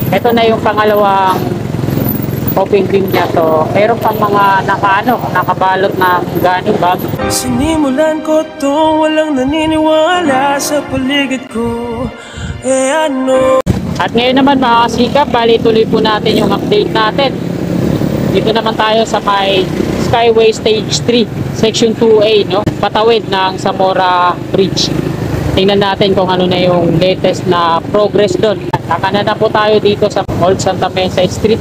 Ito na yung pangalawang coping beam niya. So, meron pang mga nakabalot ng gunny bag. Sinimulan ko to, walang naniniwala sa paligid ko. Ano? At ngayon naman mga kasikap, bali tuloy po natin yung update natin. Dito naman tayo sa may Skyway Stage 3, Section 2A, no? Patawid ng Zamora Bridge. Tingnan natin kung ano na yung latest na progress doon. Nakanan na po tayo dito sa Old Santa Mesa Street.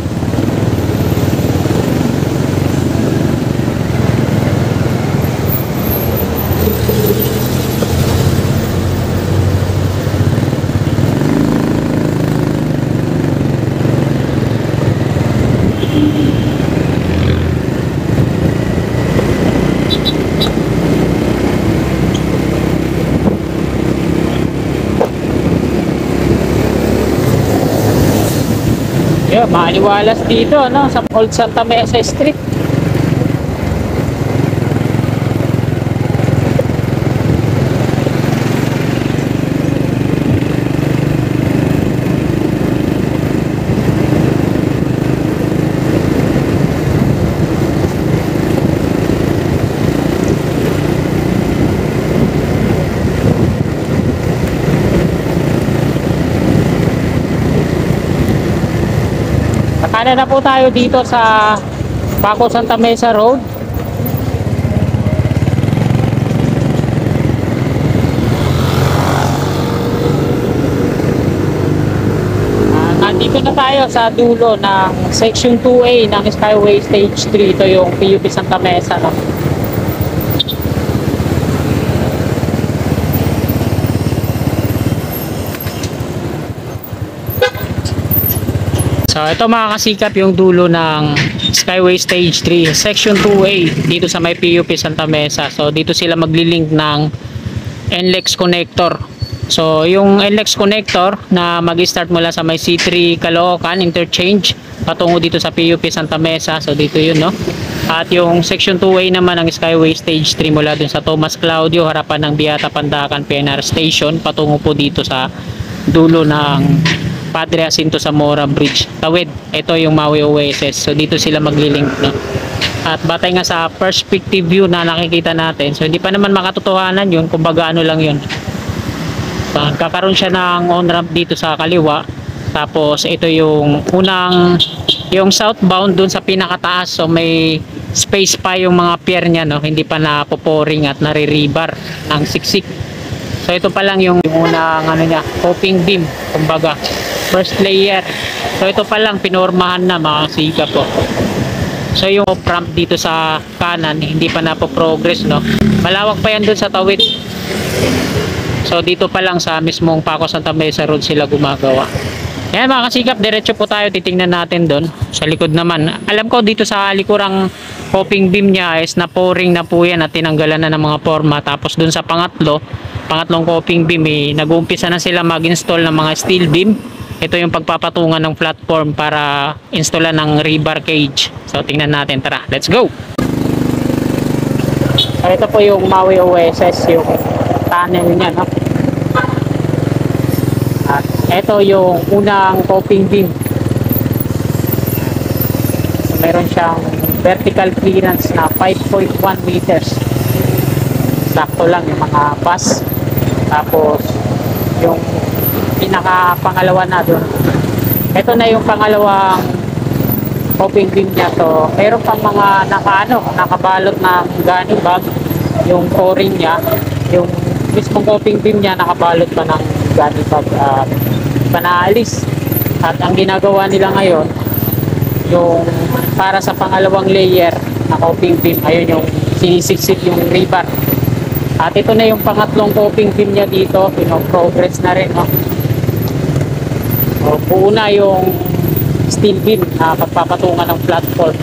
Maliwalas dito, no, sa Old Santa Mesa Street. Nakana na po tayo dito sa Paco Santa Mesa Road. Nandito na tayo sa dulo ng Section 2A ng Skyway Stage 3. Ito yung PUP Santa Mesa, no? So ito mga kasikap yung dulo ng Skyway Stage 3 Section 2A dito sa may PUP Santa Mesa. So dito sila maglilink ng NLEX connector. So yung NLEX connector na mag-start mula sa may C3 Caloocan Interchange patungo dito sa PUP Santa Mesa. So dito yun, no? At yung Section 2A naman ng Skyway Stage 3 mula dun sa Tomas Claudio harapan ng Beata Pandacan PNR Station patungo po dito sa dulo ng Padre Jacinto Zamora Bridge. Tawid, ito yung Maui OSS. So dito sila maglilink, no? At batay nga sa perspective view na nakikita natin, so hindi pa naman makatotohanan yun, kumbaga ano lang yun. So, kakaroon siya ng on-ramp dito sa kaliwa. Tapos ito yung yung southbound dun sa pinakataas. So may space pa yung mga pier niya, no? Hindi pa napoporing at nare-rebar ng siksik. So ito pa lang yung unang niya, coping beam, kumbaga first layer. So ito pa lang pinormahan na mga siga po. So yung ramp dito sa kanan hindi pa napo-progress, no? Malawak pa yan doon sa tawid. So dito pa lang sa mismong Paco Santa Mesa Road sila gumagawa. Yan mga kasikap, diretso po tayo, titingnan natin doon sa likod naman. Alam ko dito sa likurang coping beam niya is na-pouring na po yan at tinanggalan na ng mga forma. Tapos doon sa pangatlong coping beam nag-uumpisa na sila mag-install ng mga steel beam. Ito yung pagpapatungan ng platform para installan ng rebar cage. So tingnan natin, tara, let's go. So ito po yung Maui OSS, yung tunnel niya, no? At ito yung unang coping beam. So meron siyang vertical clearance na 5.1 meters. Sakto lang yung mga bus. Tapos yung pinaka pangalawa na doon, ito na yung pangalawang coping beam niya. So meron pang mga nakabalot ng gunny bag yung o-ring niya. Yung mismong coping beam niya nakabalot pa ng gunny bag at panaalis. At ang ginagawa nila ngayon, yung para sa pangalawang layer na coping beam, ayun yung sinisiksik yung rebar. At ito na yung pangatlong coping beam niya dito, progress na rin, no? So, buo na yung steel beam na pagpapatungan ng platform.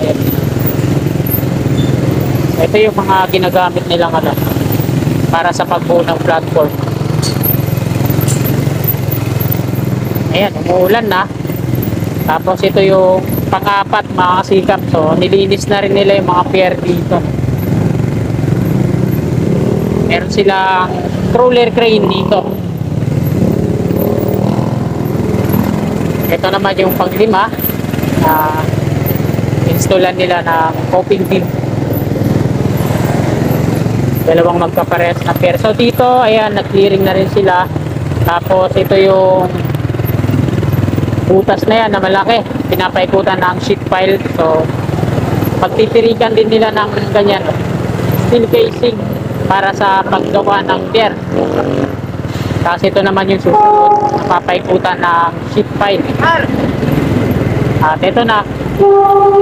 Ito yung mga ginagamit nilang para sa pagbuo ng platform. Ayan, umuulan na. Tapos ito yung pang-apat mga kasikap. So nilinis na rin nila yung mga pier dito. Meron silang crawler crane dito. Ito naman yung panglima na installan nila ng coping beam. Dalawang magkaparehas na pair. So dito, ayan, nag-clearing na rin sila. Tapos ito yung butas na yan na malaki. Pinapaikutan ng sheet pile. So pagtitirikan din nila ng ganyan steel casing para sa paggawa ng pier. Tapos ito naman yung susunod, napapaikutan ng sheet pile. At ito na,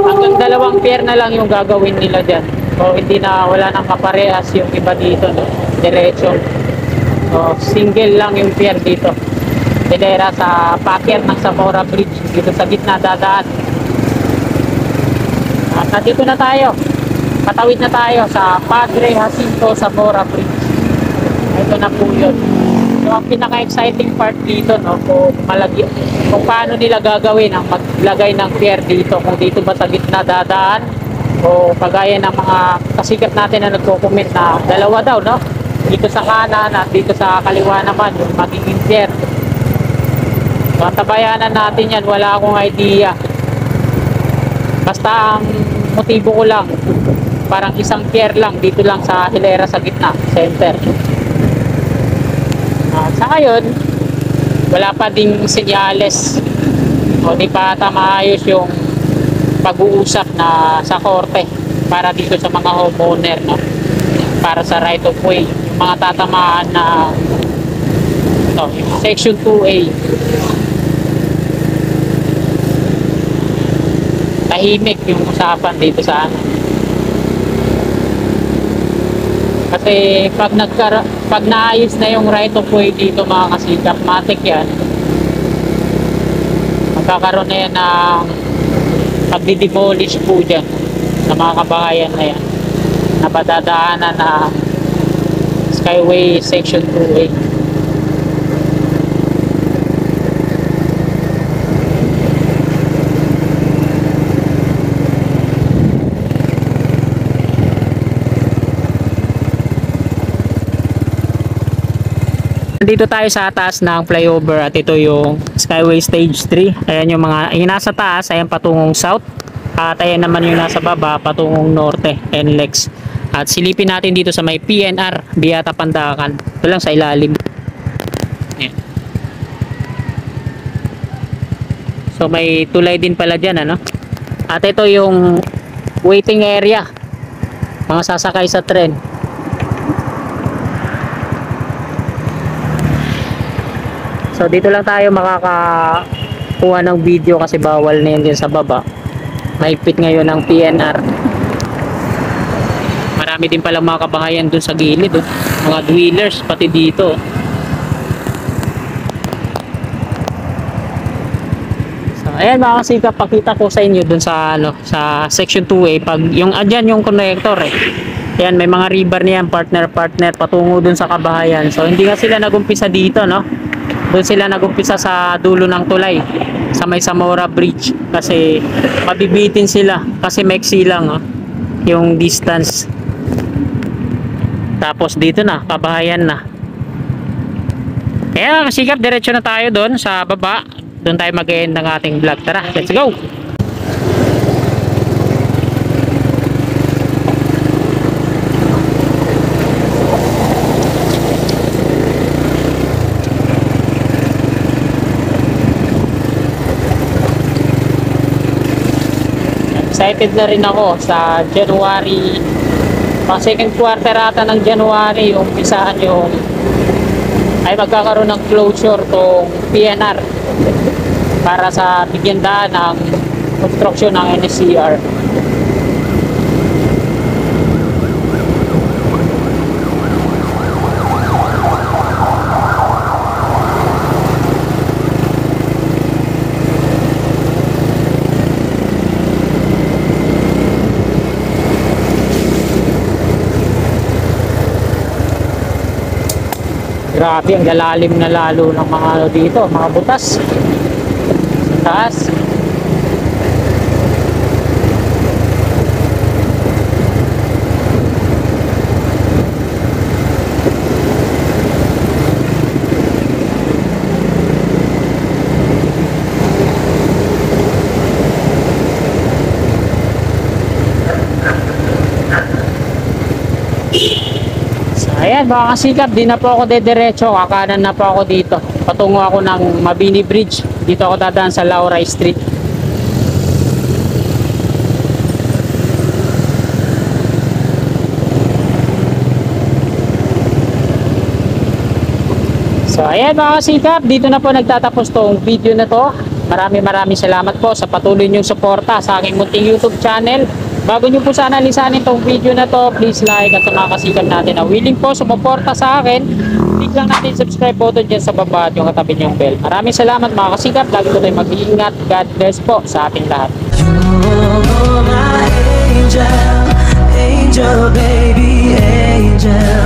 hanggang dalawang pier na lang yung gagawin nila dyan. So hindi na, wala nang kaparehas yung iba dito, no? Diretso. So single lang yung pier dito. Dilera sa packet ng Zamora Bridge, dito sa gitna dadaan. At nandito na tayo, patawid na tayo sa Padre Jacinto Zamora Bridge. Ito na po yun. So ang pinaka-exciting part dito, no, kung paano nila gagawin ang maglagay ng pier dito, kung dito ba sa gitna dadaan o kagaya ng mga kasikat natin na nagko-comment na dalawa daw, no, dito sa kanan at dito sa kaliwa naman yung magiging pier. So ang tabayanan natin yan, wala akong idea, basta ang motibo ko lang parang isang pier lang dito lang sa hilera sa gitna, center. Sa ngayon, wala pa ding senyales o di pa maayos yung pag-uusap na sa korte para dito sa mga homeowner, no? Para sa right of way, yung mga tatamaan na ito, section 2A. Tahimik yung usapan dito sa ano. Kasi pag naayos na yung right of way dito mga kasikap, matik yan. Magkakaroon na yan ng pagdidemolish po dyan sa mga kabahayan na yan. Napadadaanan na Skyway Section 2A. Dito tayo sa taas ng flyover at ito yung Skyway Stage 3. Ayan yung mga yung nasa taas, ayan patungong south. At ayan naman yung nasa baba patungong norte, NLEX. At silipin natin dito sa may PNR, Biata Pandakan. Ito lang sa ilalim. Ayan. So may tulay din pala dyan, ano? At ito yung waiting area, mga sasakay sa tren. So dito lang tayo makakakuha ng video kasi bawal na yun din sa baba. Mahigpit ngayon ng PNR. Marami din palang mga kabahayan dun sa gilid, oh. Mga dwellers pati dito. So ayan mga kasikap, pakita ko sa inyo dun sa ano, sa section 2A pag yung andyan yung connector, eh. Ayan, may mga rebar niyan, partner patungo dun sa kabahayan. So hindi nga sila nagumpisa dito, no? Doon sila nagumpisa sa dulo ng tulay sa may Zamora Bridge kasi mabibitin sila kasi maiksi lang, oh, yung distance. Tapos dito na, kabahayan na. Kaya kasikap, diretso na tayo doon sa baba. Doon tayo mag-end ng ating vlog. Tara, let's go! Excited na rin ako sa January, pang second quarter ata ng January, umpisahan yung ay magkakaroon ng closure tong PNR para sa bigyan daan ng construction ng NSCR. Grabe, ang lalalim na lalo ng mga ano dito, mga butas sa taas. ayan mga kasikap, di na po ako dediretso, kakanan na po ako dito. Patungo ako ng Mabini Bridge. Dito ako dadaan sa Lauray Street. So ayan mga kasikap, dito na po nagtatapos tong video na to. Maraming salamat po sa patuloy niyong suporta sa aking munting YouTube channel. Bago niyo po sana lisanin tong video na to, please like at sa mga kasikap natin na willing po sumuporta sa akin, click lang natin subscribe button dyan sa baba at yung katabi niyong bell. Maraming salamat mga kasikap, lagi po tayo mag-iingat. God bless po sa ating lahat. You're my angel, angel baby, angel.